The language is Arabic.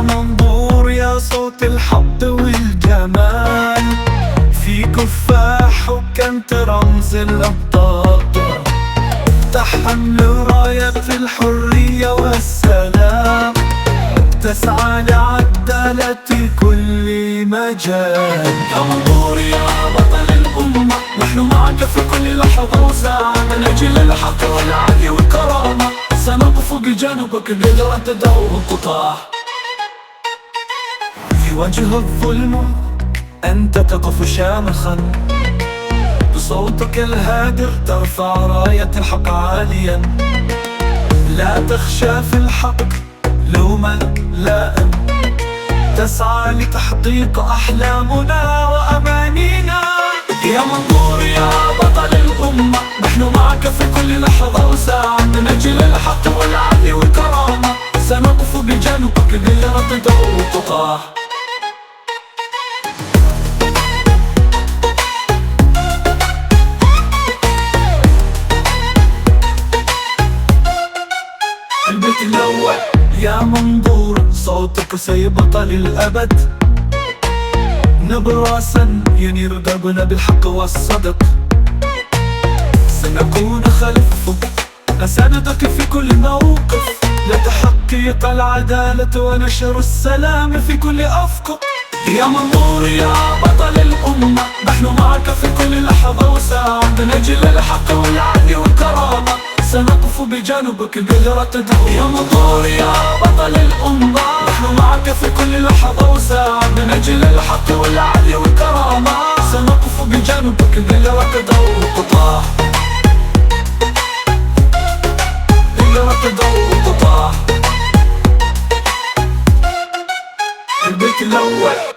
منظور يا صوت الحق والجمال، في كفاح وكنت رمز الأبطال، تحمل راية الحرية والسلام، تسعى لعدالة كل مجال. يا منظور يا بطل الأمة، نحن معك في كل لحظة وساعة، من أجل الحق والعدل والكرامة، سنقف بجانبك قدر تدعو القطاع. في وجه الظلم أنت تقف شامخا، بصوتك الهادر ترفع راية الحق عاليا، لا تخشى في الحق لوما لائم، تسعى لتحقيق أحلامنا وأمانينا. يا منظور يا بطل الأمة، نحن معك في كل لحظة وساعة، من أجل الحق والعدل والكرامة، سنقف بجانبك غير تدعو القطاع. البيت الأول يا منظور، صوتك سيبطل الأبد، نبراسا ينير دربنا بالحق والصدق، سنكون خلفك نساندك في كل موقف، لتحقيق العدالة ونشر السلام في كل أفق. يا منظور يا بطل الأمة، نحن معك في كل لحظة وساعة، من أجل الحق والعدل والكرامة، سنقف بجانبك قدر تدعو. يا منظور يا بطل الأمة، نحن معك في كل لحظة وساعة، من أجل الحق والعدل والكرامة، سنقف بجانبك قدر تدعو القطاع. قدر تدعو القطاع. البيت الأول.